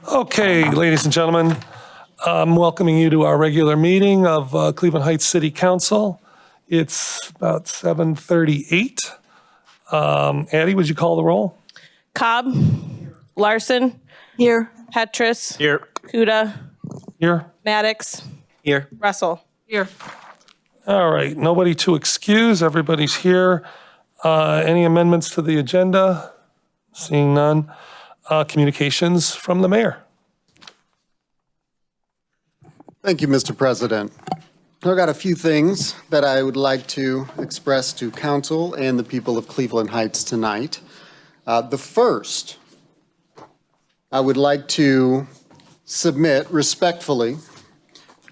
Okay, ladies and gentlemen, I'm welcoming you to our regular meeting of Cleveland Heights City Council. It's about 7:38. Addie, would you call the roll? Cobb. Larson. Here. Petrus. Here. Kuda. Here? Maddox. Here. Russell. Here. All right, nobody to excuse. Everybody's here. Any amendments to the agenda? Seeing none. Communications from the mayor. Thank you, Mr. President. I've got a few things that I would like to express to council and the people of Cleveland Heights tonight. The first, I would like to submit respectfully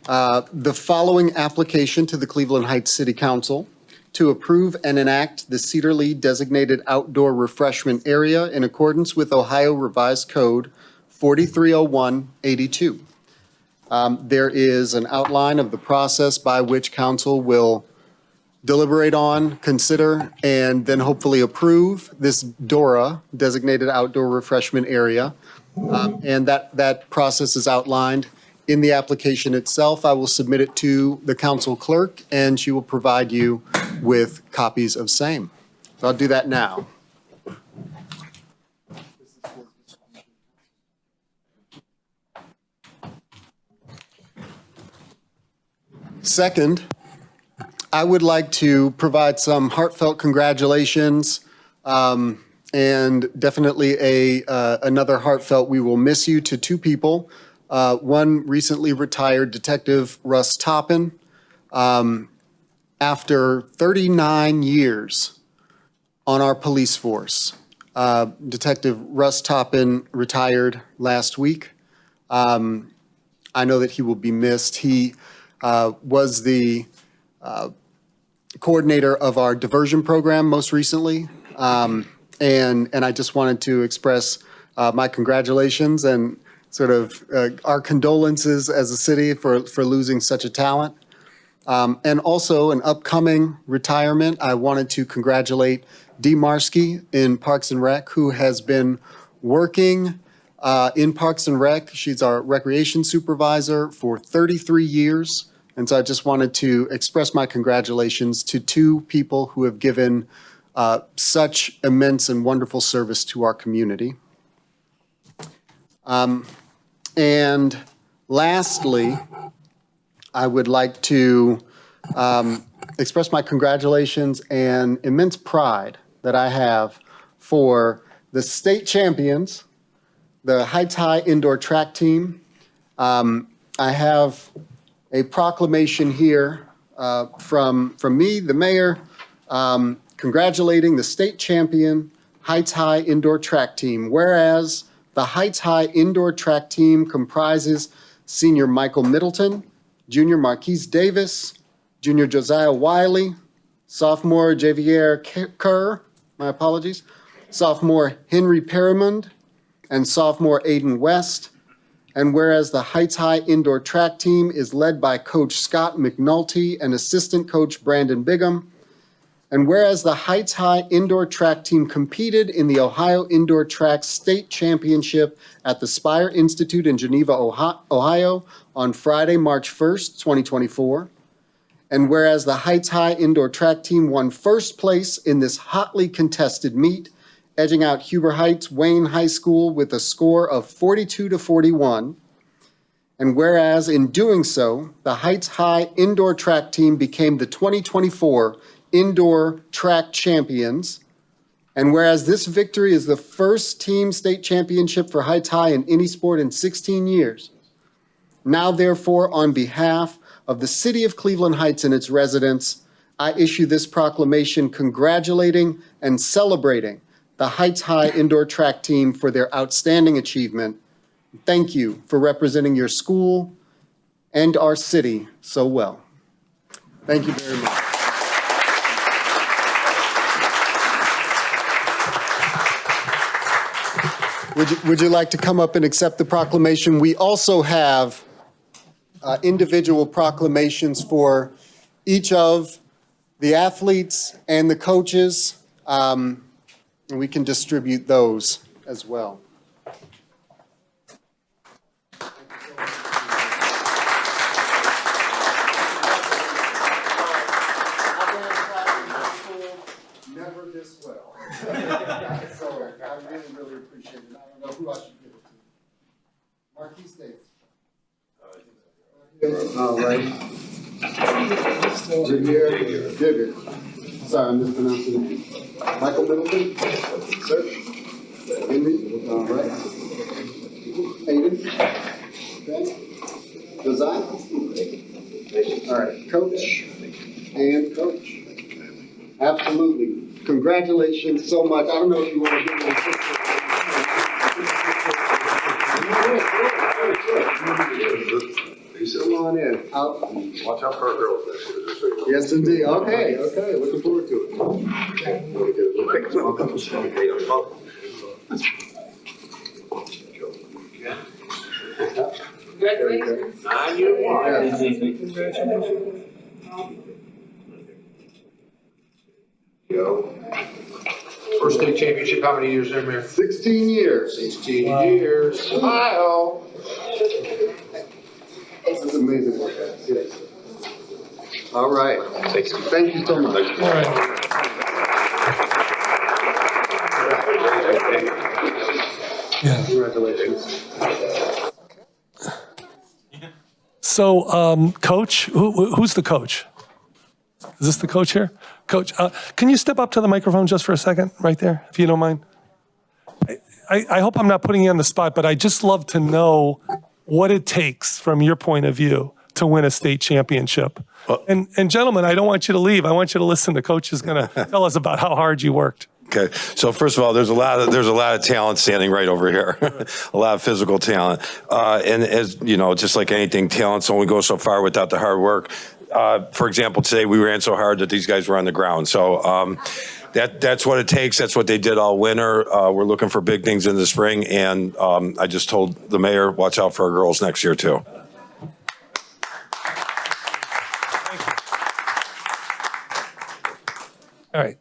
the following application to the Cleveland Heights City Council to approve and enact the Cedar Lee designated outdoor refreshment area in accordance with Ohio Revised Code 430182. There is an outline of the process by which council will deliberate on, consider, and then hopefully approve this DORA, designated outdoor refreshment area. And that process is outlined in the application itself. I will submit it to the council clerk, and she will provide you with copies of same. So I'll do that now. Second, I would like to provide some heartfelt congratulations and definitely another heartfelt "we will miss you" to two people. One recently retired Detective Russ Toppin. After 39 years on our police force, Detective Russ Toppin retired last week. I know that he will be missed. He was the coordinator of our diversion program most recently. And I just wanted to express my congratulations and sort of our condolences as a city for losing such a talent. And also an upcoming retirement. I wanted to congratulate Dee Marsky in Parks and Rec, who has been working in Parks and Rec. She's our recreation supervisor for 33 years. And so I just wanted to express my congratulations to two people who have given such immense and wonderful service to our community. And lastly, I would like to express my congratulations and immense pride that I have for the state champions, the Heights High indoor track team. I have a proclamation here from me, the mayor, congratulating the state champion Heights High indoor track team. Whereas the Heights High indoor track team comprises senior Michael Middleton, junior Marquise Davis, junior Josiah Wiley, sophomore Javier Kerr, my apologies, sophomore Henry Perrimond, and sophomore Aiden West. And whereas the Heights High indoor track team is led by Coach Scott McNulty and assistant coach Brandon Bigham. And whereas the Heights High indoor track team competed in the Ohio Indoor Track State Championship at the Spire Institute in Geneva, Ohio on Friday, March 1st, 2024. And whereas the Heights High indoor track team won first place in this hotly contested meet, edging out Huber Heights Wayne High School with a score of 42-41. And whereas in doing so, the Heights High indoor track team became the 2024 indoor track champions. And whereas this victory is the first team state championship for Heights High in any sport in 16 years, now therefore on behalf of the city of Cleveland Heights and its residents, I issue this proclamation congratulating and celebrating the Heights High indoor track team for their outstanding achievement. Thank you for representing your school and our city so well. Thank you very much. Would you like to come up and accept the proclamation? We also have individual proclamations for each of the athletes and the coaches. And we can distribute those as well. All right. Digger. Sorry, I'm mispronouncing it. Michael Middleton, sir. Henry, all right. Aiden. Ben. Design. All right, coach and coach. Absolutely. Congratulations so much. I don't know if you want to give me a Come on in. Watch out for our girls next year. Just so you know. Yes, indeed. Okay, looking forward to it. Congratulations. Go. First state championship, how many years there, Mayor? 16 years. 16 years. Smile. This is amazing work, guys. Yes. All right. Thank you. Thank you so much. All right. Yeah. Congratulations. So, coach, who's the coach? Is this the coach here? Coach, can you step up to the microphone just for a second, right there, if you don't mind? I hope I'm not putting you on the spot, but I just love to know what it takes from your point of view to win a state championship. And gentlemen, I don't want you to leave. I want you to listen. The coach is going to tell us about how hard you worked. Okay, so first of all, there's a lot of talent standing right over here, a lot of physical talent, and as you know, just like anything, talents only go so far without the hard work. For example, today we ran so hard that these guys were on the ground. So that's what it takes. That's what they did all winter. We're looking for big things in the spring, and I just told the mayor, watch out for our girls next year too. All right.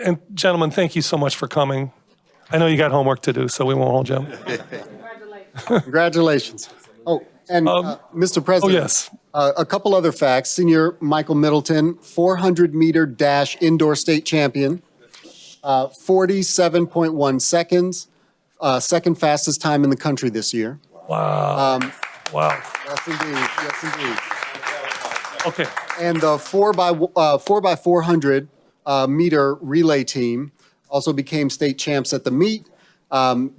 And gentlemen, thank you so much for coming. I know you got homework to do, so we won't hold you up. Congratulations. Oh, and Mr. President. Oh, yes. A couple other facts. Senior Michael Middleton, 400-meter dash indoor state champion, 47.1 seconds, second fastest time in the country this year. Wow. Wow. Yes, indeed. Yes, indeed. Okay. And the 4x400 meter relay team also became state champs at the meet.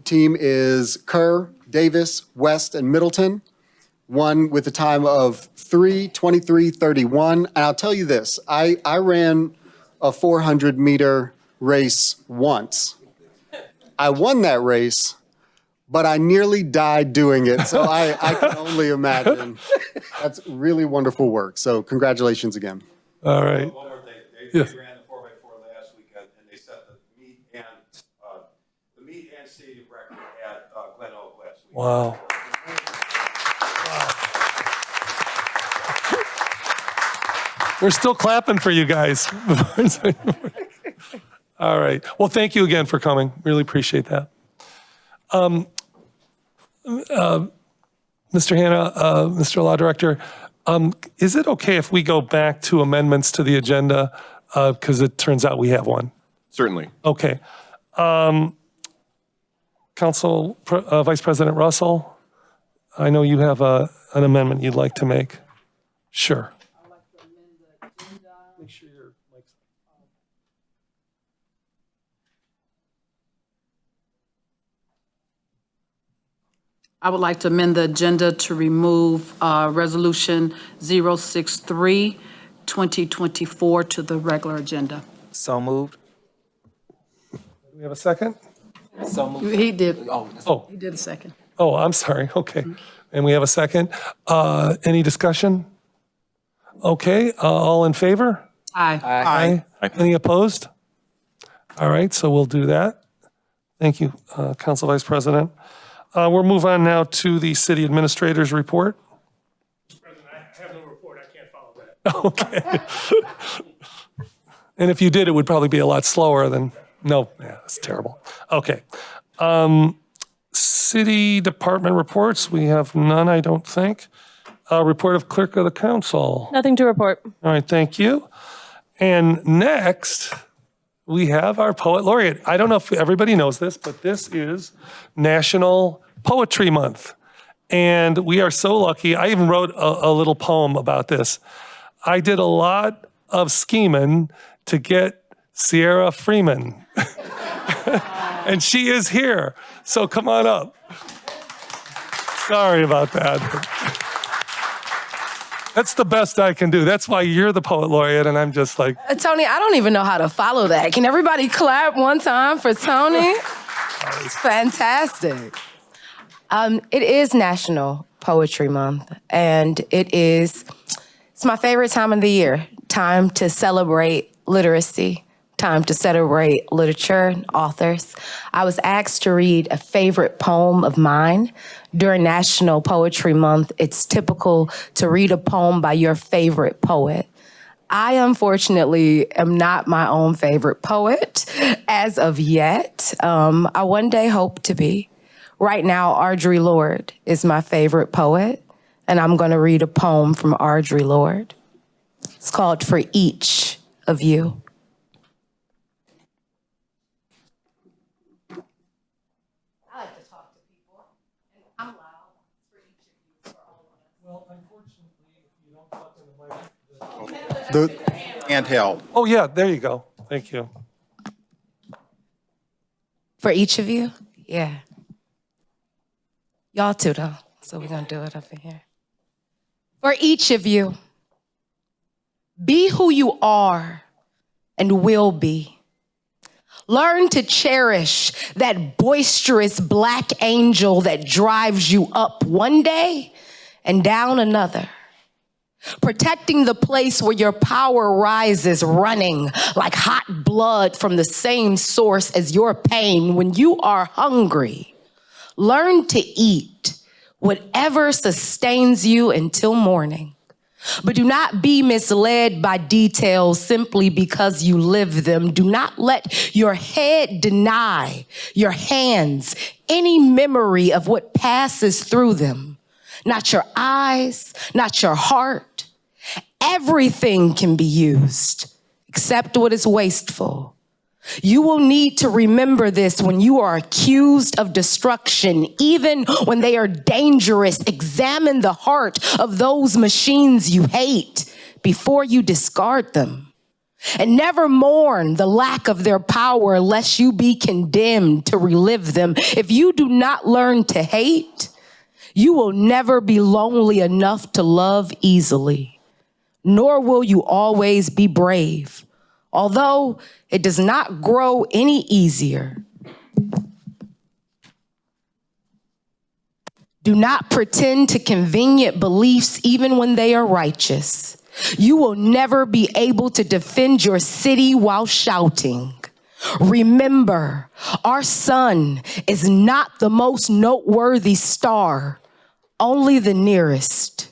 Team is Kerr, Davis, West, and Middleton. Won with a time of 3:23:31. And I'll tell you this, I ran a 400-meter race once. I won that race, but I nearly died doing it. So I can only imagine. That's really wonderful work. So congratulations again. All right. One more thing. Yes. They ran the 4x4 last weekend, and they set the meet and stadium record at Glen Oak last week. Wow. We're still clapping for you guys. All right. Well, thank you again for coming. Really appreciate that. Mr. Hanna, Mr. Law Director, is it okay if we go back to amendments to the agenda? Because it turns out we have one. Certainly. Okay. Council Vice President Russell, I know you have an amendment you'd like to make. Sure. Make sure your mic's on. I would like to amend the agenda to remove Resolution 063, 2024 to the regular agenda. So moved. Do we have a second? So moved. He did, Oh, he did a second. oh, I'm sorry. Okay. And we have a second. Any discussion? Okay. All in favor? Aye. Aye. Any opposed? All right, so we'll do that. Thank you, Council Vice President. We'll move on now to the City Administrator's report. Mr. President, I have no report. I can't follow that. Okay. And if you did, it would probably be a lot slower than, no, yeah, that's terrible. Okay. City Department reports, we have none, I don't think. Report of Clerk of the Council. Nothing to report. All right, thank you. And next, we have our Poet Laureate. I don't know if everybody knows this, but this is National Poetry Month. And we are so lucky. I even wrote a little poem about this. I did a lot of scheming to get Sierra Freeman. And she is here. So come on up. Sorry about that. That's the best I can do. That's why you're the poet laureate, and I'm just like, Tony, I don't even know how to follow that. Can everybody clap one time for Tony? It's fantastic. It is National Poetry Month, and it's my favorite time of the year. Time to celebrate literacy, time to celebrate literature, authors. I was asked to read a favorite poem of mine during National Poetry Month. It's typical to read a poem by your favorite poet. I unfortunately am not my own favorite poet as of yet. I one day hope to be. Right now, Audre Lorde is my favorite poet, and I'm going to read a poem from Audre Lorde. It's called For Each of You. I like to talk to people, and I'm loud for each of you, for all of us. well, unfortunately, if you don't talk in the mic. Handheld. Oh, yeah, there you go. Thank you. For each of you? Yeah. Y'all too, though. So we're going to do it up in here. For each of you, be who you are and will be. Learn to cherish that boisterous black angel that drives you up one day and down another. Protecting the place where your power rises, running like hot blood from the same source as your pain when you are hungry. Learn to eat whatever sustains you until morning. But do not be misled by details simply because you live them. Do not let your head deny your hands any memory of what passes through them. Not your eyes, not your heart. Everything can be used except what is wasteful. You will need to remember this when you are accused of destruction, even when they are dangerous. Examine the heart of those machines you hate before you discard them. And never mourn the lack of their power lest you be condemned to relive them. If you do not learn to hate, you will never be lonely enough to love easily, nor will you always be brave. Although it does not grow any easier. Do not pretend to convenient beliefs even when they are righteous. You will never be able to defend your city while shouting. Remember, our sun is not the most noteworthy star, only the nearest.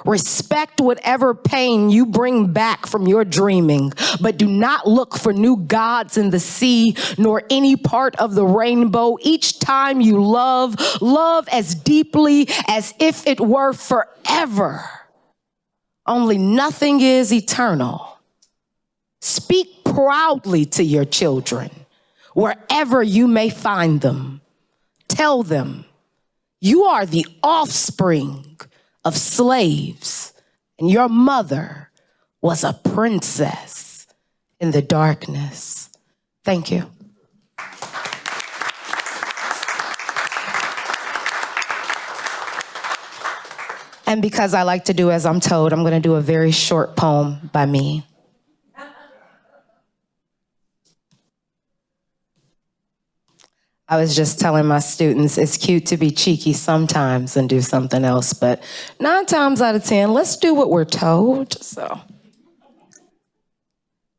Respect whatever pain you bring back from your dreaming, but do not look for new gods in the sea nor any part of the rainbow. Each time you love as deeply as if it were forever. Only nothing is eternal. Speak proudly to your children, wherever you may find them. Tell them, you are the offspring of slaves, and your mother was a princess in the darkness. Thank you. And because I like to do as I'm told, I'm going to do a very short poem by me. I was just telling my students, it's cute to be cheeky sometimes and do something else, but 9 times out of 10, let's do what we're told. So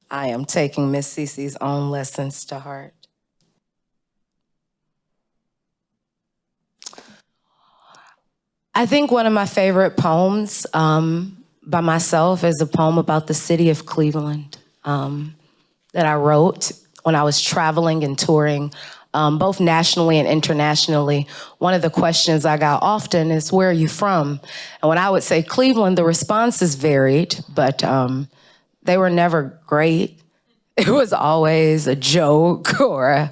I am taking Miss Cece's own lessons to heart. I think one of my favorite poems by myself is a poem about the city of Cleveland that I wrote when I was traveling and touring both nationally and internationally. One of the questions I got often is, where are you from? And when I would say Cleveland, the responses varied, but they were never great. It was always a joke or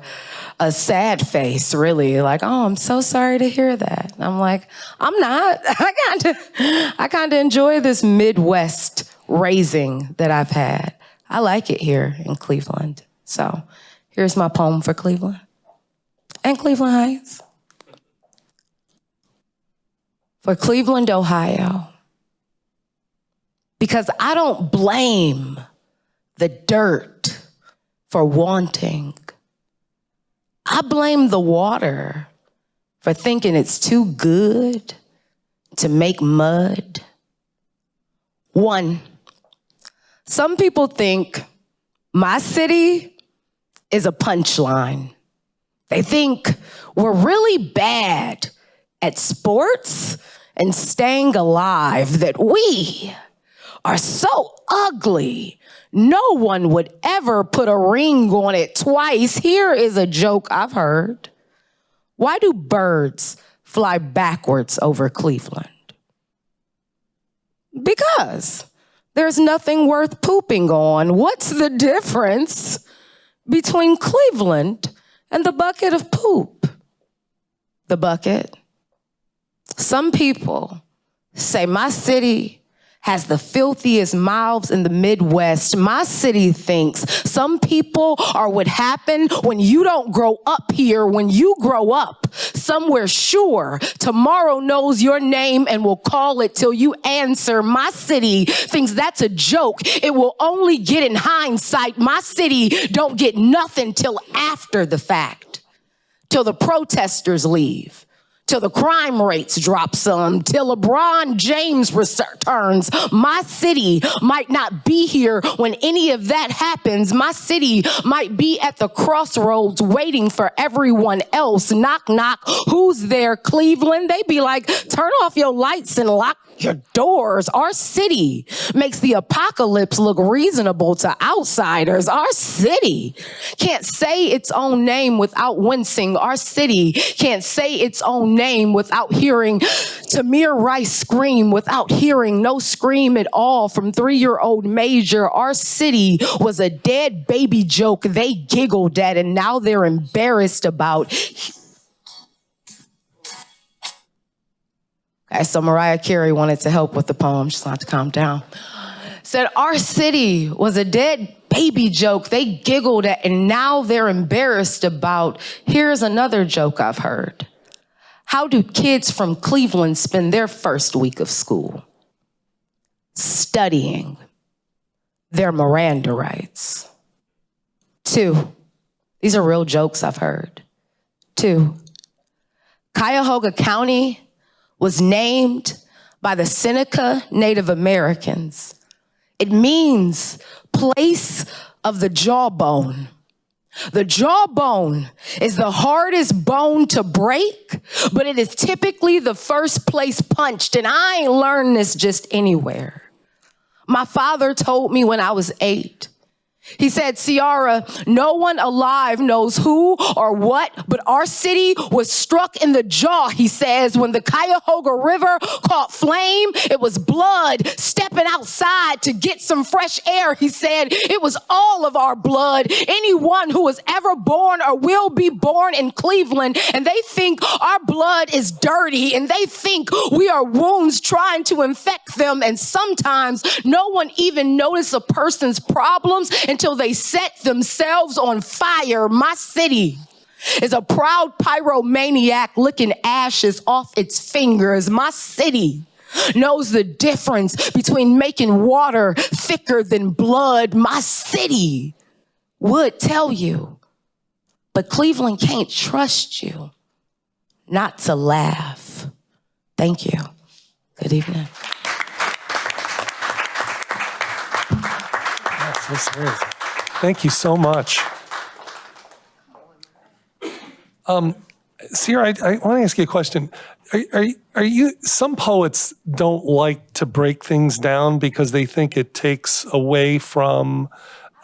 a sad face, really, like, oh, I'm so sorry to hear that. And I'm like, I'm not. I kind of enjoy this Midwest raising that I've had. I like it here in Cleveland. So here's my poem for Cleveland and Cleveland Heights. For Cleveland, Ohio, because I don't blame the dirt for wanting. I blame the water for thinking it's too good to make mud. 1, some people think my city is a punchline. They think we're really bad at sports and staying alive, that we are so ugly, no one would ever put a ring on it twice. Here is a joke I've heard. Why do birds fly backwards over Cleveland? Because there's nothing worth pooping on. What's the difference between Cleveland and the bucket of poop? The bucket. Some people say my city has the filthiest mouths in the Midwest. My city thinks some people are what happen when you don't grow up here. When you grow up somewhere sure, tomorrow knows your name and will call it till you answer. My city thinks that's a joke. It will only get in hindsight. My city don't get nothing till after the fact, till the protesters leave, till the crime rates drop some, till LeBron James returns. My city might not be here when any of that happens. My city might be at the crossroads waiting for everyone else. Knock, knock, who's there, Cleveland? They be like, turn off your lights and lock your doors. Our city makes the apocalypse look reasonable to outsiders. Our city can't say its own name without wincing. Our city can't say its own name without hearing Tamir Rice scream, without hearing no scream at all from 3-year-old Major. Our city was a dead baby joke they giggled at, and now they're embarrassed about. Okay, so Mariah Carey wanted to help with the poem. She's not to calm down. Said our city was a dead baby joke they giggled at, and now they're embarrassed about. Here's another joke I've heard. How do kids from Cleveland spend their first week of school? Studying their Miranda rights. 2, these are real jokes I've heard. 2, Cuyahoga County was named by the Seneca Native Americans. It means place of the jawbone. The jawbone is the hardest bone to break, but it is typically the first place punched, and I ain't learned this just anywhere. My father told me when I was 8. He said, Ciara, no one alive knows who or what, but our city was struck in the jaw, he says, when the Cuyahoga River caught flame. It was blood stepping outside to get some fresh air, he said. It was all of our blood. Anyone who was ever born or will be born in Cleveland, and they think our blood is dirty, and they think we are wounds trying to infect them, and sometimes no one even notices a person's problems until they set themselves on fire. My city is a proud pyromaniac licking ashes off its fingers. My city knows the difference between making water thicker than blood. My city would tell you, but Cleveland can't trust you not to laugh. Thank you. Good evening. So serious. Thank you so much. Ciara, I want to ask you a question. Are you, some poets don't like to break things down because they think it takes away from,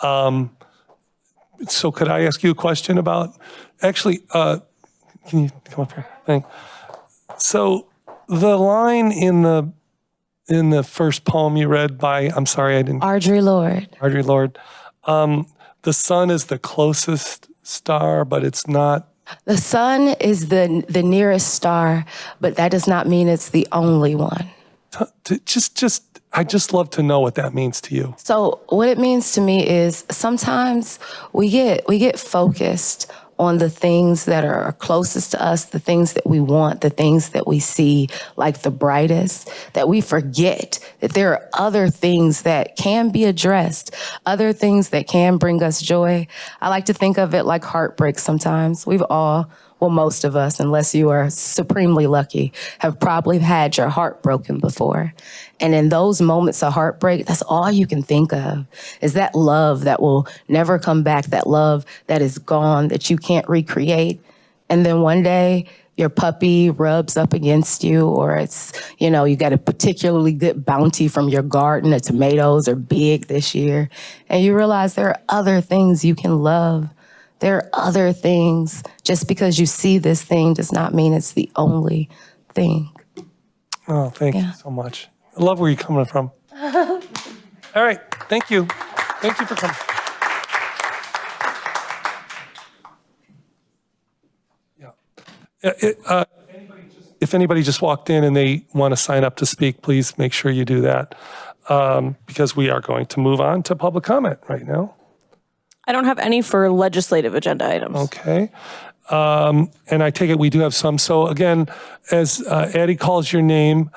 so could I ask you a question about, actually, can you come up here? Thank. So the line in the first poem you read by, I'm sorry, I didn't. Audre Lorde. Audre Lorde. The sun is the closest star, but it's not. The sun is the nearest star, but that does not mean it's the only one. I just love to know what that means to you. So what it means to me is sometimes we get focused on the things that are closest to us, the things that we want, the things that we see like the brightest, that we forget that there are other things that can be addressed, other things that can bring us joy. I like to think of it like heartbreak sometimes. We've all, well, most of us, unless you are supremely lucky, have probably had your heart broken before. And in those moments of heartbreak, that's all you can think of is that love that will never come back, that love that is gone, that you can't recreate. And then one day, your puppy rubs up against you, or it's, you know, you got a particularly good bounty from your garden, the tomatoes are big this year, and you realize there are other things you can love. There are other things. Just because you see this thing does not mean it's the only thing. Oh, thank you so much. I love where you're coming from. All right, thank you. Thank you for coming. Yeah. If anybody just walked in and they want to sign up to speak, please make sure you do that, because we are going to move on to public comment right now. I don't have any for legislative agenda items. Okay. And I take it we do have some. So again, as Addie calls your name,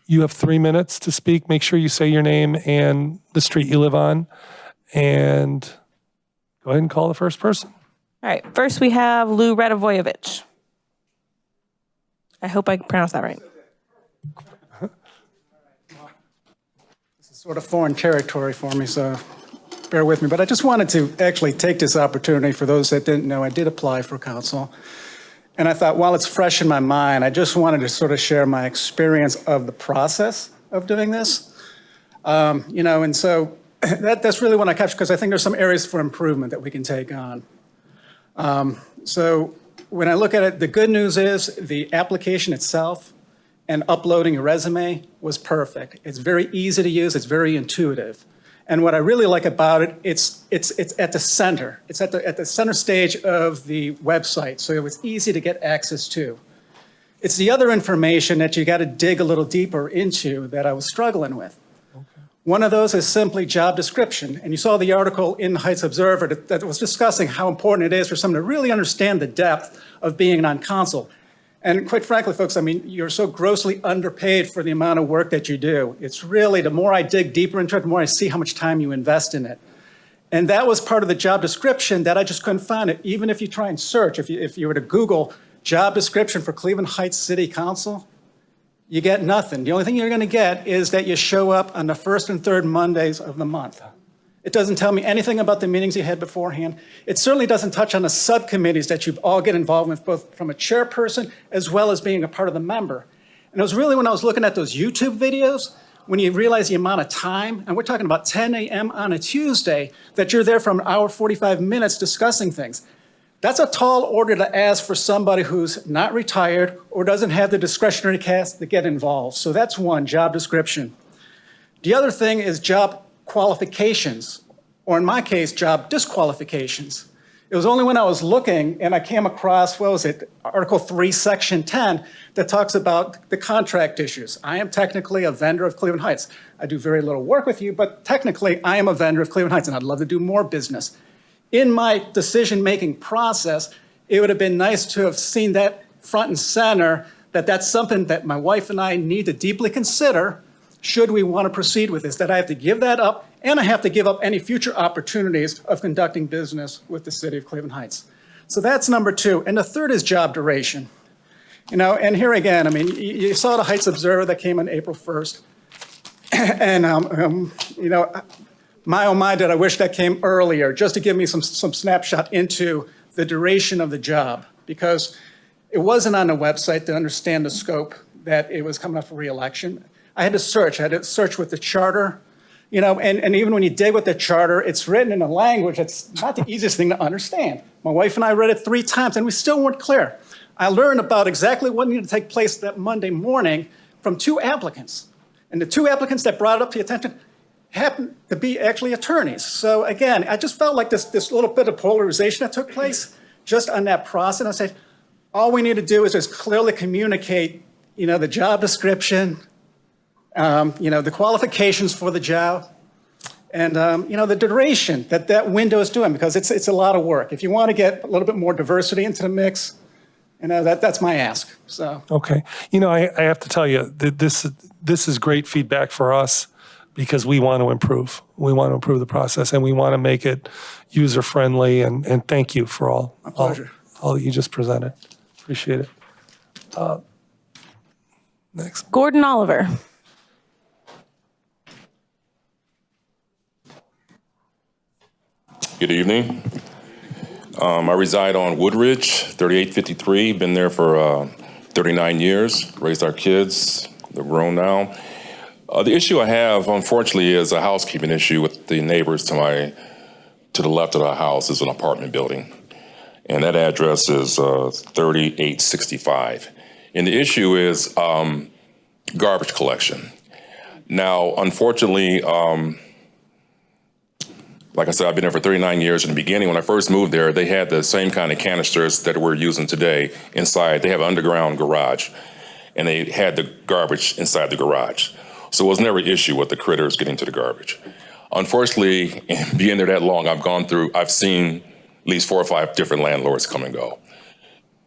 you have 3 minutes to speak. Make sure you say your name and the street you live on. And go ahead and call the first person. All right. First, we have Lou Radovojevich. I hope I pronounced that right. This is sort of foreign territory for me, so bear with me. But I just wanted to actually take this opportunity, for those that didn't know, I did apply for council. And I thought, while it's fresh in my mind, I just wanted to sort of share my experience of the process of doing this. And so that's really what I captured, because I think there's some areas for improvement that we can take on. So when I look at it, the good news is the application itself and uploading a resume was perfect. It's very easy to use. It's very intuitive. And what I really like about it, it's at the center. It's at the center stage of the website, so it was easy to get access to. It's the other information that you got to dig a little deeper into that I was struggling with. One of those is simply job description. And you saw the article in the Heights Observer that was discussing how important it is for someone to really understand the depth of being on council. And quite frankly, folks, I mean, you're so grossly underpaid for the amount of work that you do. It's really, the more I dig deeper into it, the more I see how much time you invest in it. And that was part of the job description that I just couldn't find it. Even if you try and search, if you were to Google job description for Cleveland Heights City Council, you get nothing. The only thing you're going to get is that you show up on the first and third Mondays of the month. It doesn't tell me anything about the meetings you had beforehand. It certainly doesn't touch on the subcommittees that you all get involved with, both from a chairperson as well as being a part of the member. And it was really when I was looking at those YouTube videos, when you realize the amount of time, and we're talking about 10 a.m. on a Tuesday, that you're there for an hour, 45 minutes discussing things. That's a tall order to ask for somebody who's not retired or doesn't have the discretionary cast to get involved. So that's one, job description. The other thing is job qualifications, or in my case, job disqualifications. It was only when I was looking and I came across, what was it, Article 3, Section 10, that talks about the contract issues. I am technically a vendor of Cleveland Heights. I do very little work with you, but technically I am a vendor of Cleveland Heights and I'd love to do more business. In my decision-making process, it would have been nice to have seen that front and center, that that's something that my wife and I need to deeply consider should we want to proceed with this, that I have to give that up, and I have to give up any future opportunities of conducting business with the city of Cleveland Heights. So that's number two. And the third is job duration. And here again, I mean, you saw the Heights Observer that came on April 1st. And, my oh my, did I wish that came earlier, just to give me some snapshot into the duration of the job, because it wasn't on the website to understand the scope that it was coming up for re-election. I had to search with the charter, and even when you dig with the charter, it's written in a language that's not the easiest thing to understand. My wife and I read it 3 times and we still weren't clear. I learned about exactly what needed to take place that Monday morning from 2 applicants. And the 2 applicants that brought it up to your attention happen to be actually attorneys. So again, I just felt like this little bit of polarization that took place just on that process. I said, all we need to do is just clearly communicate, the job description, the qualifications for the job, and, the duration that window is doing, because it's a lot of work. If you want to get a little bit more diversity into the mix, that's my ask, so. Okay. I have to tell you that this is great feedback for us because we want to improve. We want to improve the process and we want to make it user-friendly, and thank you for all that you just presented. Appreciate it. Next. Gordon Oliver. Good evening. I reside on Woodridge, 3853. Been there for 39 years. Raised our kids. They're grown now. The issue I have, unfortunately, is a housekeeping issue with the neighbors to the left of the house is an apartment building. And that address is 3865. And the issue is garbage collection. Now, unfortunately, like I said, I've been there for 39 years. In the beginning, when I first moved there, they had the same kind of canisters that we're using today inside. They have an underground garage, and they had the garbage inside the garage. So it was never an issue with the critters getting to the garbage. Unfortunately, being there that long, I've seen at least 4 or 5 different landlords come and go.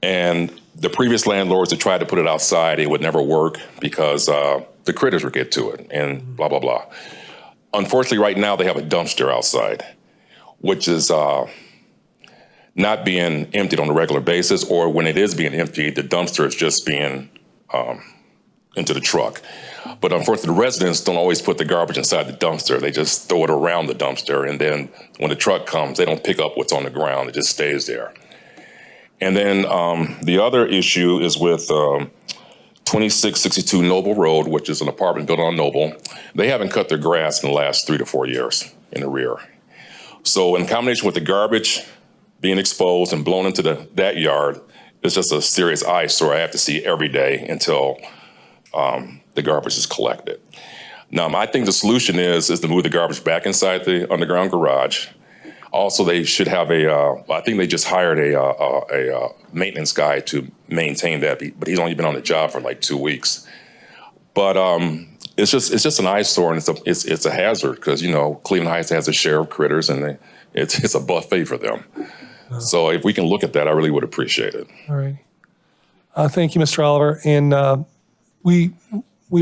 And the previous landlords that tried to put it outside, it would never work because the critters would get to it and blah, blah, blah. Unfortunately, right now, they have a dumpster outside, which is not being emptied on a regular basis, or when it is being emptied, the dumpster is just being into the truck. But unfortunately, the residents don't always put the garbage inside the dumpster. They just throw it around the dumpster, and then when the truck comes, they don't pick up what's on the ground. It just stays there. And then the other issue is with 2662 Noble Road, which is an apartment built on Noble. They haven't cut their grass in the last 3 to 4 years in the rear. So in combination with the garbage being exposed and blown into that yard, it's just a serious eyesore I have to see every day until the garbage is collected. Now, I think the solution is to move the garbage back inside the underground garage. Also, they should have I think they just hired a maintenance guy to maintain that, but he's only been on the job for like 2 weeks. But it's just an eyesore, and it's a hazard because, Cleveland Heights has a share of critters, and it's a buffet for them. So if we can look at that, I really would appreciate it. All right. Thank you, Mr. Oliver. And we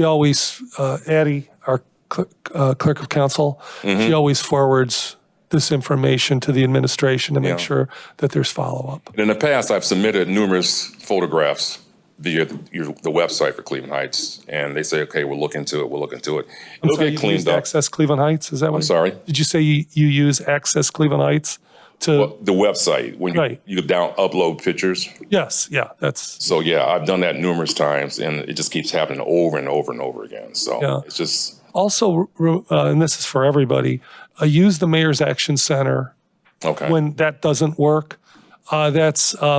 always, Addie, our clerk of council, she always forwards this information to the administration to make sure that there's follow-up. And in the past, I've submitted numerous photographs via the website for Cleveland Heights, and they say, okay, we'll look into it, It'll get cleaned up. Access Cleveland Heights, is that what? I'm sorry? Did you say you use Access Cleveland Heights to? Well, the website, when you upload pictures. Yes, yeah, that's. So yeah, I've done that numerous times, and it just keeps happening over and over and over again. So it's just. Also, and this is for everybody, use the Mayor's Action Center when that doesn't work. That's MAC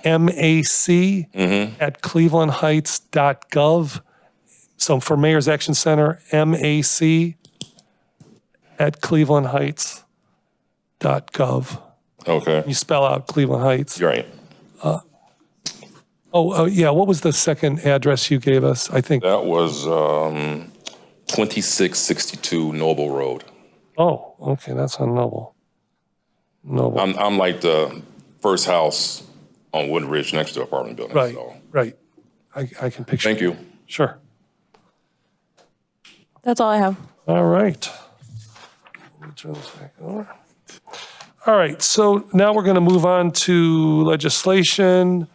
at clevelandheights.gov. So for Mayor's Action Center, MAC at clevelandheights.gov. Okay. You spell out Cleveland Heights. You're right. Yeah. What was the second address you gave us? I think that was 2662 Noble Road. Oh, okay. That's on Noble. I'm like the first house on Woodridge next to the apartment building. Right. So. Right. I can picture. Thank you. Sure. That's all I have. All right. Let me turn this back over. All right. So now we're going to move on to legislation.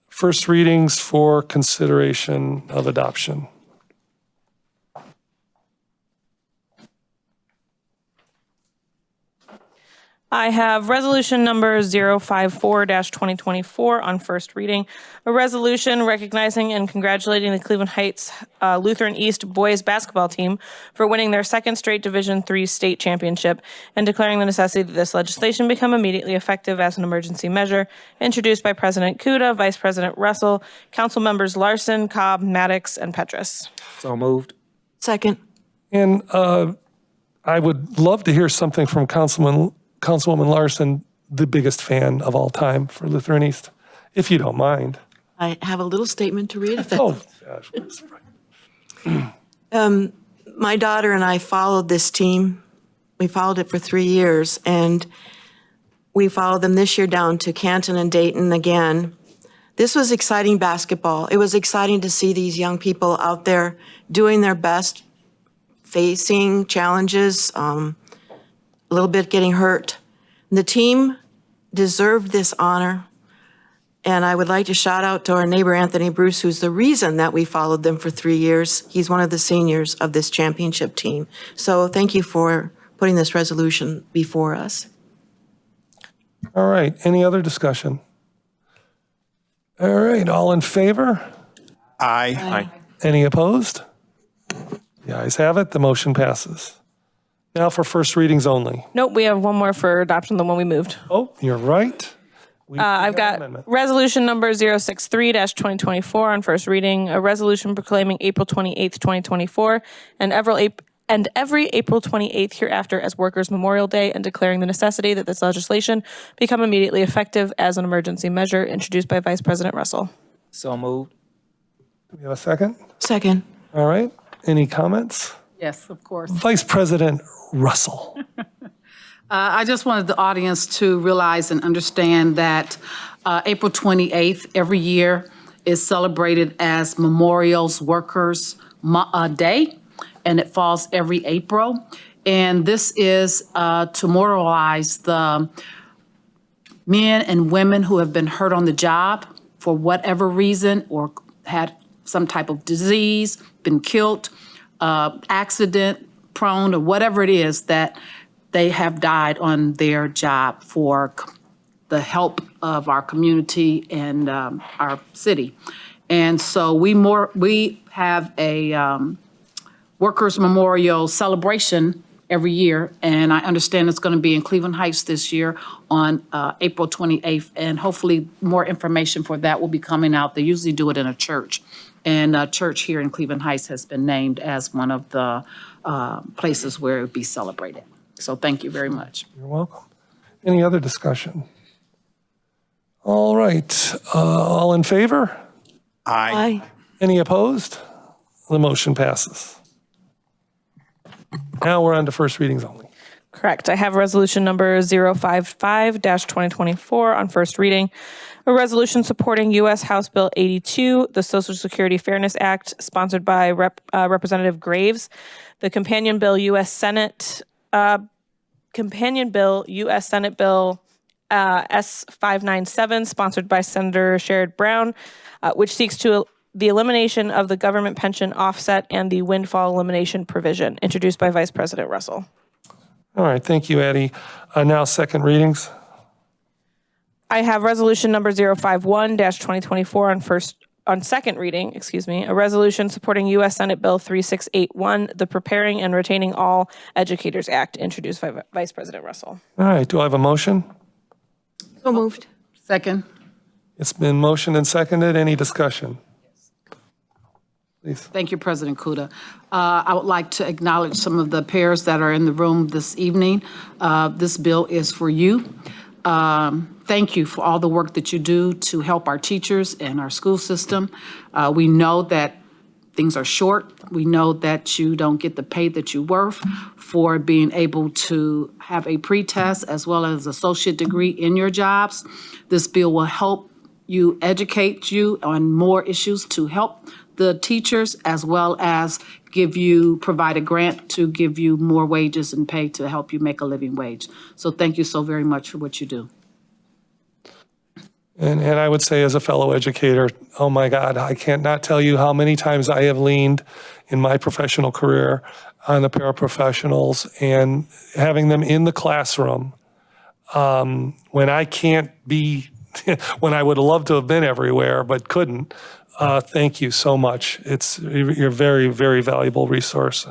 First readings for consideration of adoption. I have resolution number 054-2024 on first reading. A resolution recognizing and congratulating the Cleveland Heights Lutheran East boys basketball team for winning their second straight Division III state championship and declaring the necessity that this legislation become immediately effective as an emergency measure, introduced by President Kuda, Vice President Russell, Council members Larson, Cobb, Maddox, and Petrus. So moved. Second. And I would love to hear something from Councilwoman Larson, the biggest fan of all time for Lutheran East, if you don't mind. I have a little statement to read. If that's Oh, gosh. My daughter and I followed this team. We followed it for 3 years, and we followed them this year down to Canton and Dayton again. This was exciting basketball. It was exciting to see these young people out there doing their best, facing challenges, a little bit getting hurt. The team deserved this honor. And I would like to shout out to our neighbor, Anthony Bruce, who's the reason that we followed them for 3 years. He's one of the seniors of this championship team. So thank you for putting this resolution before us. All right, any other discussion? All right, all in favor? Aye. Any opposed? The ayes have it, the motion passes. Now for first readings only. Nope, we have one more for adoption, the one we moved. Oh, you're right. I've got resolution number 063-2024 on first reading, a resolution proclaiming April 28th, 2024, and every April 28th hereafter as Workers' Memorial Day, and declaring the necessity that this legislation become immediately effective as an emergency measure, introduced by Vice President Russell. So moved. Do we have a second? Second. All right, any comments? Yes, of course. Vice President Russell. I just wanted the audience to realize and understand that April 28th every year is celebrated as Memorials Workers Day, and it falls every April. And this is to memorialize the men and women who have been hurt on the job for whatever reason, or had some type of disease, been killed, accident prone, or whatever it is that they have died on their job for the help of our community and our city. And so we have a Workers' Memorial celebration every year, and I understand it's going to be in Cleveland Heights this year on April 28th, and hopefully more information for that will be coming out. They usually do it in a church, and a church here in Cleveland Heights has been named as one of the places where it would be celebrated. So thank you very much. You're welcome. Any other discussion? All right, all in favor? Aye. Any opposed? The motion passes. Now we're on to first readings only. Correct. I have resolution number 055-2024 on first reading. A resolution supporting U.S. House Bill 82, the Social Security Fairness Act, sponsored by Representative Graves. The companion bill, U.S. Senate Bill S597, sponsored by Senator Sherrod Brown, which seeks to the elimination of the government pension offset and the windfall elimination provision, introduced by Vice President Russell. All right, thank you, Addie. Now second readings. I have resolution number 051-2024 on second reading, a resolution supporting U.S. Senate Bill 3681, the Preparing and Retaining All Educators Act, introduced by Vice President Russell. All right, do I have a motion? So moved. Second. It's been motioned and seconded. Any discussion? Please. Thank you, President Kuda. I would like to acknowledge some of the pairs that are in the room this evening. This bill is for you. Thank you for all the work that you do to help our teachers and our school system. We know that things are short. We know that you don't get the pay that you're worth for being able to have a pre-test as well as associate degree in your jobs. This bill will help you, educate you on more issues to help the teachers, as well as provide a grant to give you more wages and pay to help you make a living wage. So thank you so very much for what you do. And I would say, as a fellow educator, oh my God, I can't not tell you how many times I have leaned in my professional career on the paraprofessionals and having them in the classroom when I can't be, when I would love to have been everywhere but couldn't. Thank you so much. You're a very, very valuable resource,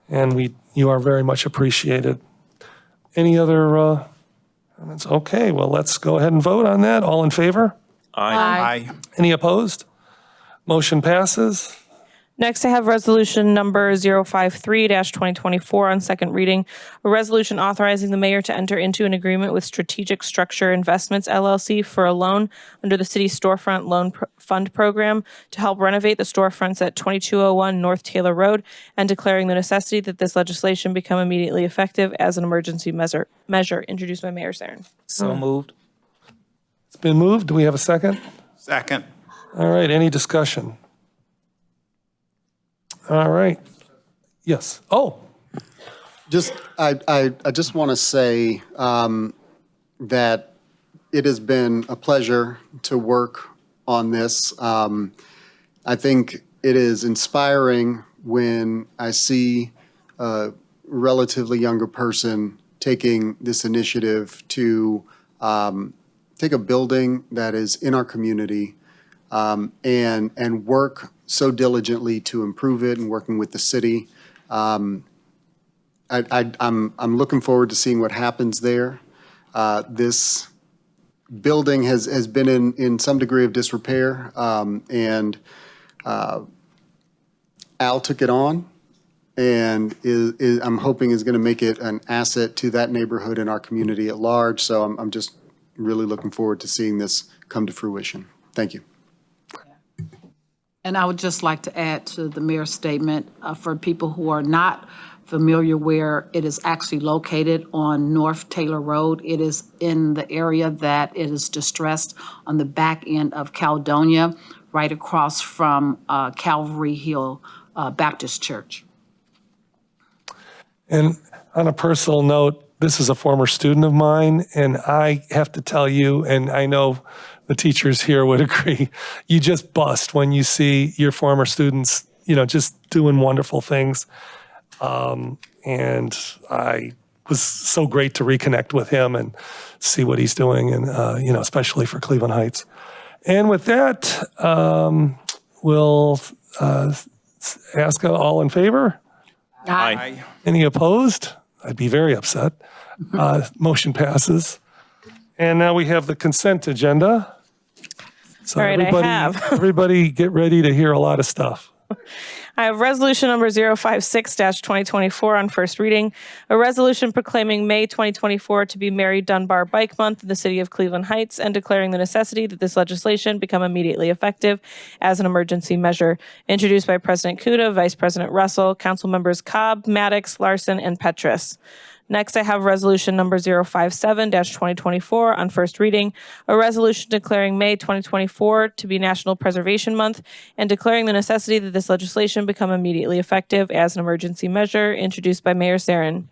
and you are very much appreciated. Any other comments? Okay, well, let's go ahead and vote on that. All in favor? Aye. Any opposed? Motion passes. Next, I have resolution number 053-2024 on second reading, a resolution authorizing the mayor to enter into an agreement with Strategic Structure Investments LLC for a loan under the city's storefront loan fund program to help renovate the storefronts at 2201 North Taylor Road, and declaring the necessity that this legislation become immediately effective as an emergency measure introduced by Mayor Sarin. So moved. It's been moved. Do we have a second? Second. All right, any discussion? All right. Yes. Oh, I just want to say that it has been a pleasure to work on this. I think it is inspiring when I see a relatively younger person taking this initiative to take a building that is in our community and work so diligently to improve it and working with the city. I'm looking forward to seeing what happens there. This building has been in some degree of disrepair, and Al took it on, and I'm hoping is going to make it an asset to that neighborhood and our community at large. So I'm just really looking forward to seeing this come to fruition. Thank you. And I would just like to add to the mayor's statement, for people who are not familiar where it is actually located on North Taylor Road, it is in the area that it is distressed on the back end of Caledonia, right across from Calvary Hill Baptist Church. and on a personal note, this is a former student of mine, and I have to tell you, and I know the teachers here would agree, you just bust when you see your former students, just doing wonderful things. And I was so great to reconnect with him and see what he's doing, and, especially for Cleveland Heights. And with that, we'll ask all in favor? Aye. Any opposed? I'd be very upset. Motion passes. And now we have the consent agenda. So All right, everybody get ready to hear a lot of stuff. I have resolution number 056-2024 on first reading, a resolution proclaiming May 2024 to be Mary Dunbar Bike Month in the city of Cleveland Heights and declaring the necessity that this legislation become immediately effective as an emergency measure, introduced by President Kuda, Vice President Russell, Council members Cobb, Maddox, Larson, and Petrus. Next, I have resolution number 057-2024 on first reading, a resolution declaring May 2024 to be National Preservation Month and declaring the necessity that this legislation become immediately effective as an emergency measure, introduced by Mayor Sarin.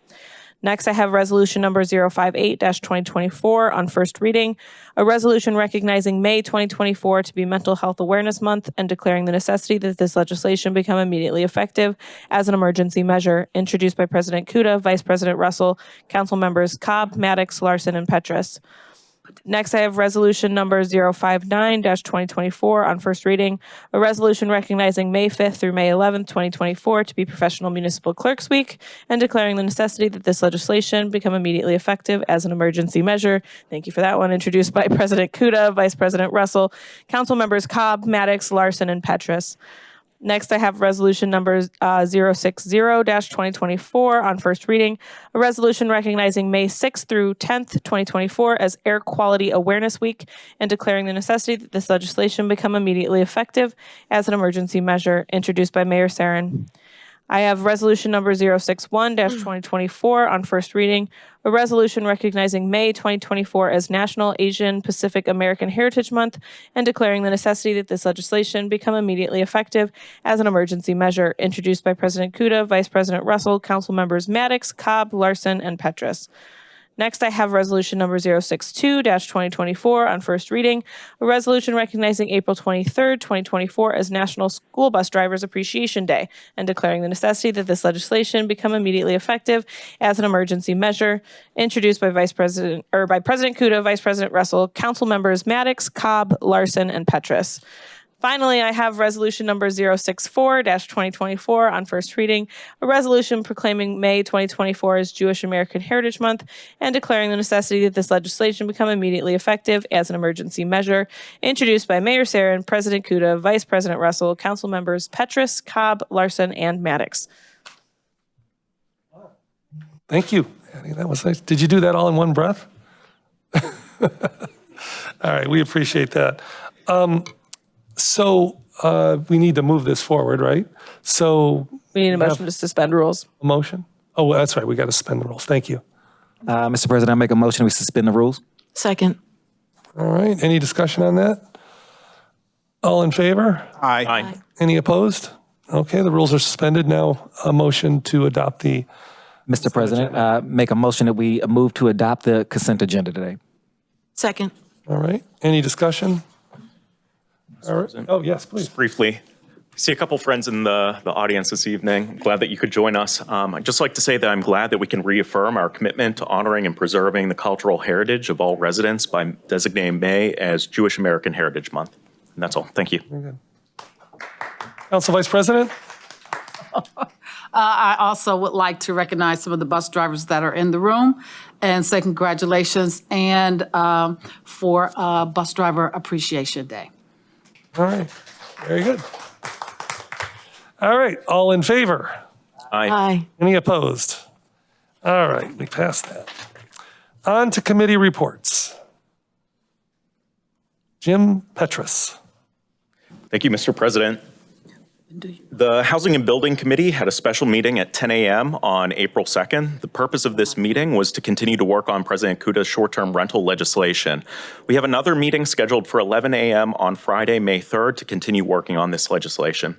Next, I have resolution number 058-2024 on first reading, a resolution recognizing May 2024 to be Mental Health Awareness Month and declaring the necessity that this legislation become immediately effective as an emergency measure, introduced by President Kuda, Vice President Russell, Council members Cobb, Maddox, Larson, and Petrus. Next, I have resolution number 059-2024 on first reading, a resolution recognizing May 5th through May 11th, 2024 to be Professional Municipal Clerks Week and declaring the necessity that this legislation become immediately effective as an emergency measure. Thank you for that one. Introduced by President Kuda, Vice President Russell, Council members Cobb, Maddox, Larson, and Petrus. Next, I have resolution number 060-2024 on first reading, a resolution recognizing May 6th through 10th, 2024 as Air Quality Awareness Week and declaring the necessity that this legislation become immediately effective as an emergency measure, introduced by Mayor Sarin. I have resolution number 061-2024 on first reading, a resolution recognizing May 2024 as National Asian Pacific American Heritage Month and declaring the necessity that this legislation become immediately effective as an emergency measure, introduced by President Kuda, Vice President Russell, Council members Maddox, Cobb, Larson, and Petrus. Next, I have resolution number 062-2024 on first reading, a resolution recognizing April 23rd, 2024 as National School Bus Drivers Appreciation Day and declaring the necessity that this legislation become immediately effective as an emergency measure, introduced by President Kuda, Vice President Russell, Council members Maddox, Cobb, Larson, and Petrus. Finally, I have resolution number 064-2024 on first reading, a resolution proclaiming May 2024 as Jewish American Heritage Month and declaring the necessity that this legislation become immediately effective as an emergency measure, introduced by Mayor Sarin, President Kuda, Vice President Russell, Council members Petrus, Cobb, Larson, and Maddox. Thank you. Annie, that was nice. Did you do that all in one breath? All right, we appreciate that. So we need to move this forward, right? So We need a motion to suspend rules. a motion? Oh, well, that's right. We got to suspend the rules. Thank you. Mr. President, I make a motion we suspend the rules. Second. All right. Any discussion on that? All in favor? Aye. Any opposed? Okay, the rules are suspended. Now a motion to adopt the, Mr. President, make a motion that we move to adopt the consent agenda today. Second. all right. Any discussion? All right. Oh, yes, please. Briefly, see a couple friends in the audience this evening. Glad that you could join us. I'd just like to say that I'm glad that we can reaffirm our commitment to honoring and preserving the cultural heritage of all residents by designating May as Jewish American Heritage Month. And that's all. Thank you. Council Vice President? I also would like to recognize some of the bus drivers that are in the room and say congratulations and for Bus Driver Appreciation Day. All right, very good. All right, all in favor? Aye. Any opposed? All right, we passed that. On to committee reports. Jim Petrus. Thank you, Mr. President. The Housing and Building Committee had a special meeting at 10 a.m. on April 2nd. The purpose of this meeting was to continue to work on President Kuda's short-term rental legislation. We have another meeting scheduled for 11 a.m. on Friday, May 3rd, to continue working on this legislation.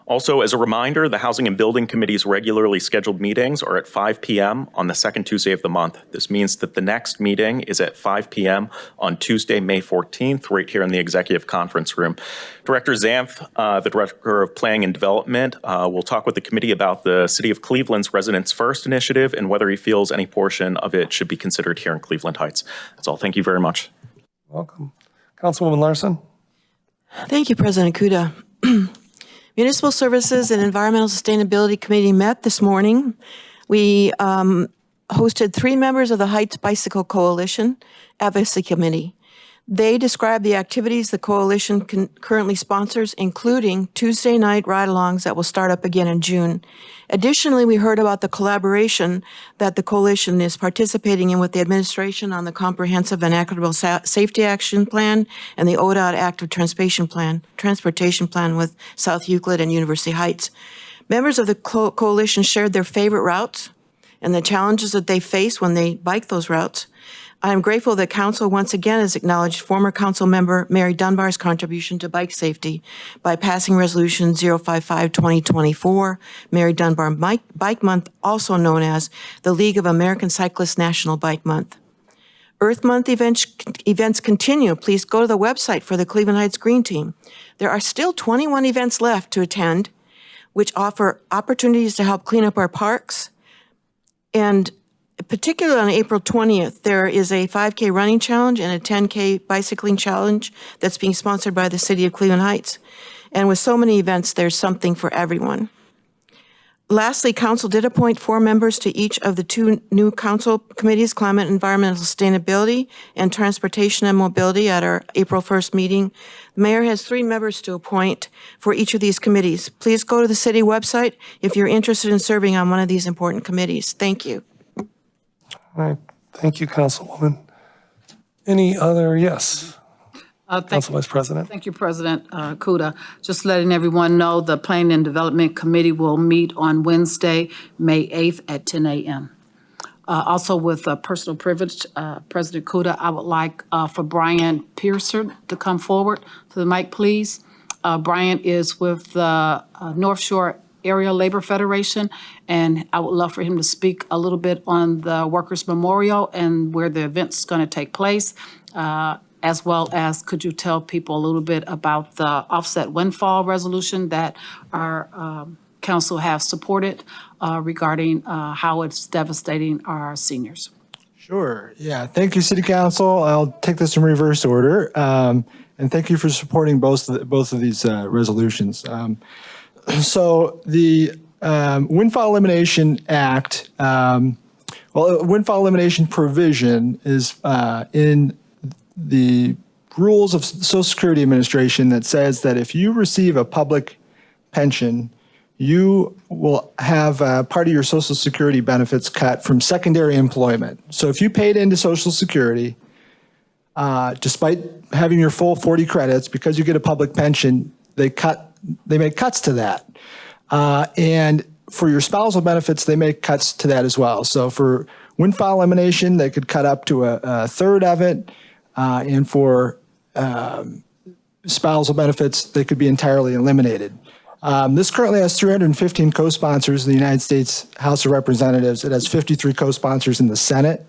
Also, as a reminder, the Housing and Building Committee's regularly scheduled meetings are at 5 p.m. on the second Tuesday of the month. This means that the next meeting is at 5 p.m. on Tuesday, May 14th, right here in the Executive Conference Room. Director Zanth, the Director of Planning and Development, will talk with the committee about the City of Cleveland's Residents First initiative and whether he feels any portion of it should be considered here in Cleveland Heights. That's all. Thank you very much. Welcome. Councilwoman Larson? Thank you, President Kuda. Municipal Services and Environmental Sustainability Committee met this morning. We hosted 3 members of the Heights Bicycle Coalition Advocacy Committee. They described the activities the coalition currently sponsors, including Tuesday night ride-alongs that will start up again in June. Additionally, we heard about the collaboration that the coalition is participating in with the administration on the Comprehensive and Equitable Safety Action Plan and the ODOT Active Transportation Plan with South Euclid and University Heights. Members of the coalition shared their favorite routes and the challenges that they face when they bike those routes. I am grateful that Council once again has acknowledged former Council member Mary Dunbar's contribution to bike safety by passing Resolution 055-2024, Mary Dunbar Bike Month, also known as the League of American Cyclists National Bike Month. Earth Month events continue. Please go to the website for the Cleveland Heights Green Team. There are still 21 events left to attend, which offer opportunities to help clean up our parks. And particularly on April 20th, there is a 5K running challenge and a 10K bicycling challenge that's being sponsored by the City of Cleveland Heights. And with so many events, there's something for everyone. Lastly, Council did appoint 4 members to each of the 2 new Council committees, Climate and Environmental Sustainability and Transportation and Mobility, at our April 1st meeting. The Mayor has 3 members to appoint for each of these committees. Please go to the city website if you're interested in serving on one of these important committees. Thank you. All right, thank you, Councilwoman. Any other, yes? Council Vice President? Thank you, President Kuda. Just letting everyone know the Planning and Development Committee will meet on Wednesday, May 8th at 10 a.m. Also with personal privilege, President Kuda, I would like for Brian Pearson to come forward to the mic, please. Brian is with the North Shore Area Labor Federation, and I would love for him to speak a little bit on the Workers' Memorial and where the event's going to take place, as well as could you tell people a little bit about the offset windfall resolution that our council have supported regarding how it's devastating our seniors. Sure. Yeah. Thank you, City Council. I'll take this in reverse order. and thank you for supporting both of these resolutions. So the Windfall Elimination Act, windfall elimination provision is in the rules of Social Security Administration that says that if you receive a public pension, you will have part of your Social Security benefits cut from secondary employment. So if you paid into Social Security, despite having your full 40 credits, because you get a public pension, they make cuts to that. And for your spousal benefits, they make cuts to that as well. So for windfall elimination, they could cut up to a third of it. And for spousal benefits, they could be entirely eliminated. This currently has 315 co-sponsors in the United States House of Representatives. It has 53 co-sponsors in the Senate.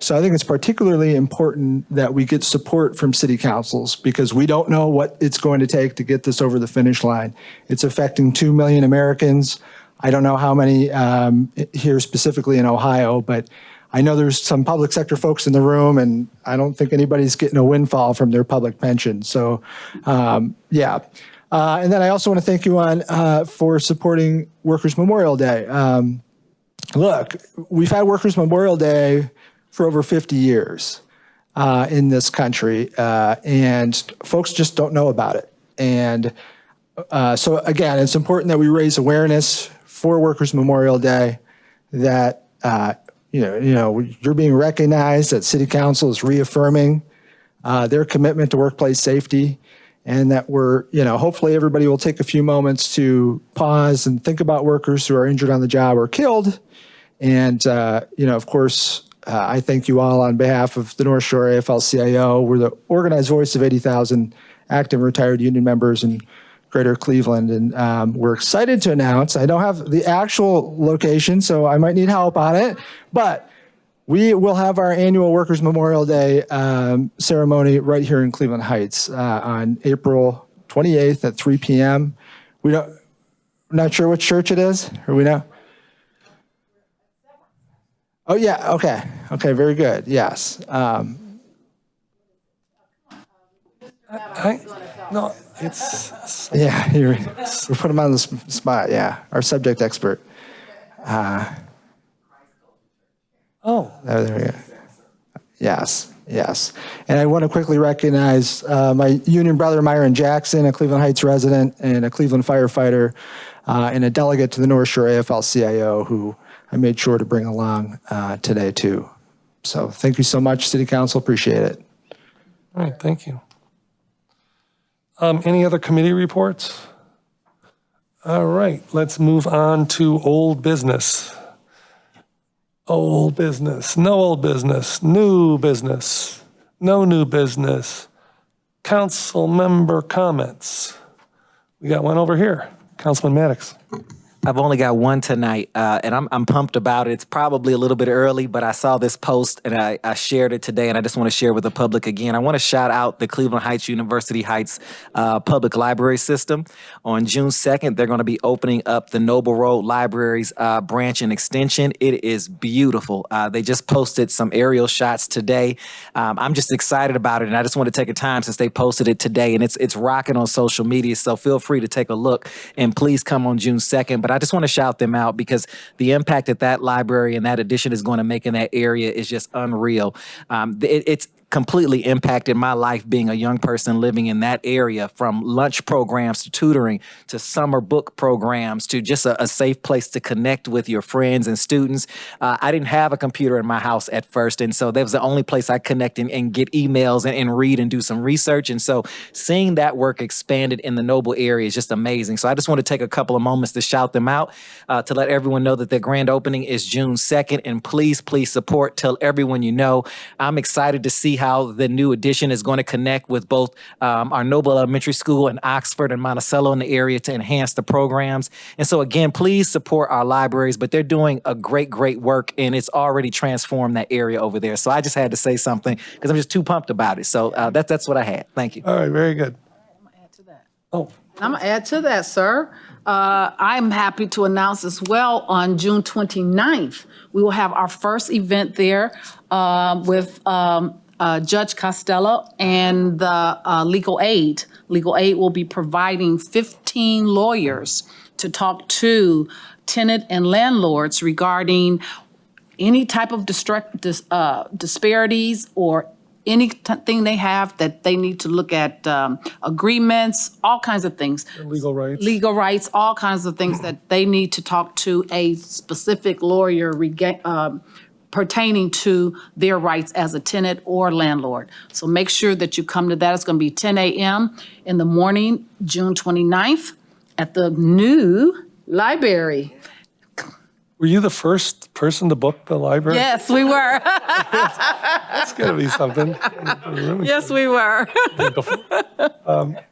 So I think it's particularly important that we get support from city councils because we don't know what it's going to take to get this over the finish line. It's affecting 2 million Americans. I don't know how many here specifically in Ohio, but I know there's some public sector folks in the room, and I don't think anybody's getting a windfall from their public pension. So, yeah. And then I also want to thank you for supporting Workers' Memorial Day. Look, we've had Workers' Memorial Day for over 50 years in this country, and folks just don't know about it. And so again, it's important that we raise awareness for Workers' Memorial Day, that you're being recognized, that City Council is reaffirming their commitment to workplace safety, and that hopefully everybody will take a few moments to pause and think about workers who are injured on the job or killed. And, of course, I thank you all on behalf of the North Shore AFL-CIO. We're the organized voice of 80,000 active retired union members in Greater Cleveland. And we're excited to announce, I don't have the actual location, so I might need help on it, but we will have our annual Workers' Memorial Day ceremony right here in Cleveland Heights on April 28th at 3 p.m. We're not sure which church it is, or we know? Oh, yeah, okay. Okay, very good, yes. No, it's, Yeah, we put him on the spot, yeah, our subject expert. There we go. Yes. And I want to quickly recognize my union brother, Myron Jackson, a Cleveland Heights resident and a Cleveland firefighter, and a delegate to the North Shore AFL-CIO, who I made sure to bring along today, too. So thank you so much, City Council. Appreciate it. all right, thank you. Any other committee reports? All right, let's move on to old business. Old business, no old business, new business, no new business. Council member comments. We got one over here. Councilman Maddox. I've only got one tonight, and I'm pumped about it. It's probably a little bit early, but I saw this post and I shared it today, and I just want to share with the public again. I want to shout out the Cleveland Heights University Heights Public Library System. On June 2nd, they're going to be opening up the Noble Road Library's branch and extension. It is beautiful. They just posted some aerial shots today. I'm just excited about it, and I just want to take a time since they posted it today, and it's rocking on social media, so feel free to take a look, and please come on June 2nd. But I just want to shout them out because the impact that library and that addition is going to make in that area is just unreal. It's completely impacted my life being a young person living in that area, from lunch programs to tutoring to summer book programs to just a safe place to connect with your friends and students. I didn't have a computer in my house at first, and so that was the only place I connect and get emails and read and do some research. And so seeing that work expanded in the Noble area is just amazing. So I just want to take a couple of moments to shout them out, to let everyone know that their grand opening is June 2nd, and please support, tell everyone you know. I'm excited to see how the new addition is going to connect with both our Noble Elementary School in Oxford and Monticello in the area to enhance the programs. And so again, please support our libraries, but they're doing a great work, and it's already transformed that area over there. So I just had to say something because I'm just too pumped about it. So that's what I had. Thank you. All right, very good. I'm going to add to that. Oh, I'm going to add to that, sir. I'm happy to announce as well on June 29th, we will have our first event there with Judge Costello and the legal aid. Legal aid will be providing 15 lawyers to talk to tenant and landlords regarding any type of disparities or anything they have that they need to look at, agreements, all kinds of things. Legal rights. Legal rights, all kinds of things that they need to talk to a specific lawyer pertaining to their rights as a tenant or landlord. So make sure that you come to that. It's going to be 10 a.m. in the morning, June 29th, at the new library. Were you the first person to book the library? Yes, we were. That's got to be something. Yes, we were.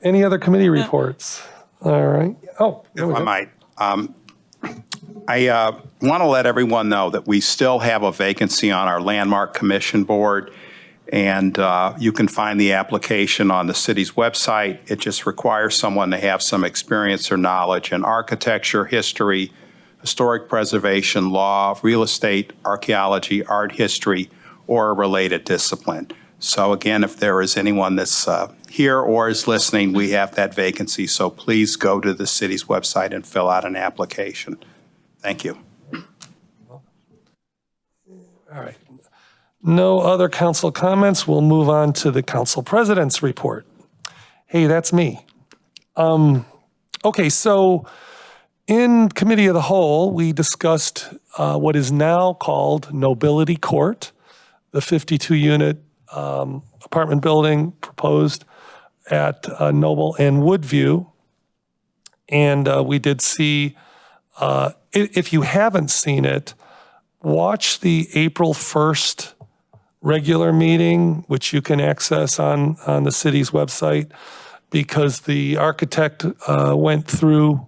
Any other committee reports? All right. Oh, there we If I go. might. I want to let everyone know that we still have a vacancy on our Landmark Commission Board, and you can find the application on the city's website. It just requires someone to have some experience or knowledge in architecture, history, historic preservation, law, real estate, archaeology, art history, or a related discipline. So again, if there is anyone that's here or is listening, we have that vacancy. So please go to the city's website and fill out an application. Thank you. All right. No other council comments. We'll move on to the council president's report. Hey, that's me. Okay, so in committee of the whole, we discussed what is now called Nobility Court, the 52-unit apartment building proposed at Noble and Woodview. And we did see, if you haven't seen it, watch the April 1st regular meeting, which you can access on the city's website, because the architect went through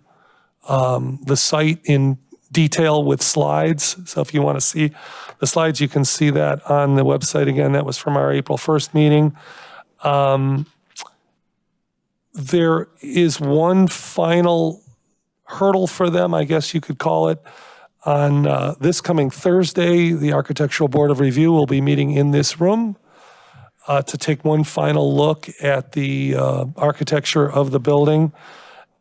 the site in detail with slides. So if you want to see the slides, you can see that on the website. Again, that was from our April 1st meeting. There is one final hurdle for them, I guess you could call it. On this coming Thursday, the Architectural Board of Review will be meeting in this room to take one final look at the architecture of the building.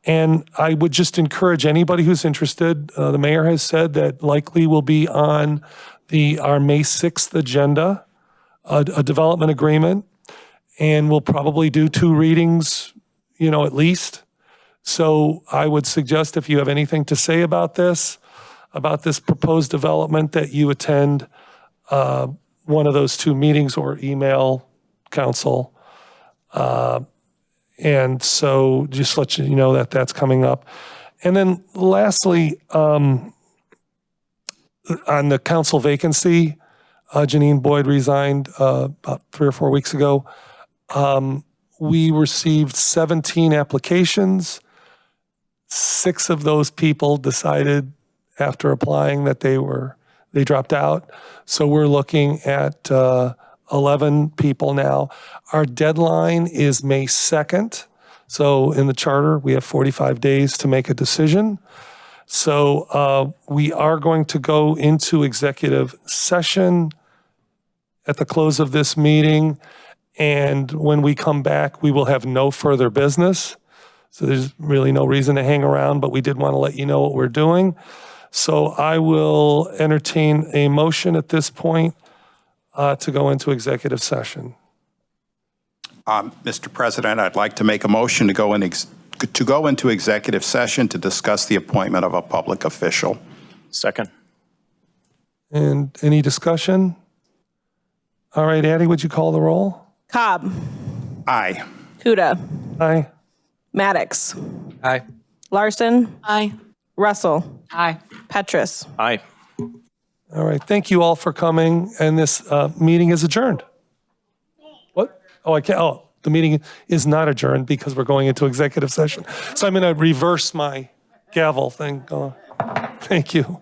And I would just encourage anybody who's interested, the mayor has said that likely will be on our May 6th agenda, a development agreement, and we'll probably do 2 readings, at least. So I would suggest if you have anything to say about this proposed development, that you attend one of those 2 meetings or email council. And so just let you know that that's coming up. And then lastly, on the council vacancy, Janine Boyd resigned about 3 or 4 weeks ago. We received 17 applications. 6 of those people decided after applying that they dropped out. So we're looking at 11 people now. Our deadline is May 2nd. So in the charter, we have 45 days to make a decision. So we are going to go into executive session at the close of this meeting. And when we come back, we will have no further business. So there's really no reason to hang around, but we did want to let you know what we're doing. So I will entertain a motion at this point to go into executive session. Mr. President, I'd like to make a motion to go into executive session to discuss the appointment of a public official. Second. And any discussion? All right, Addie, would you call the roll? Cobb. Aye. Kuda. Aye. Maddox. Aye. Larson. Aye. Russell. Aye. Petrus. Aye. All right, thank you all for coming, and this meeting is adjourned. What? Oh, I can't. Oh, the meeting is not adjourned because we're going into executive session. So I'm going to reverse my gavel thing. Thank you.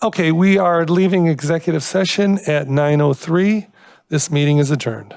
Okay, we are leaving executive session at 9:03. This meeting is adjourned.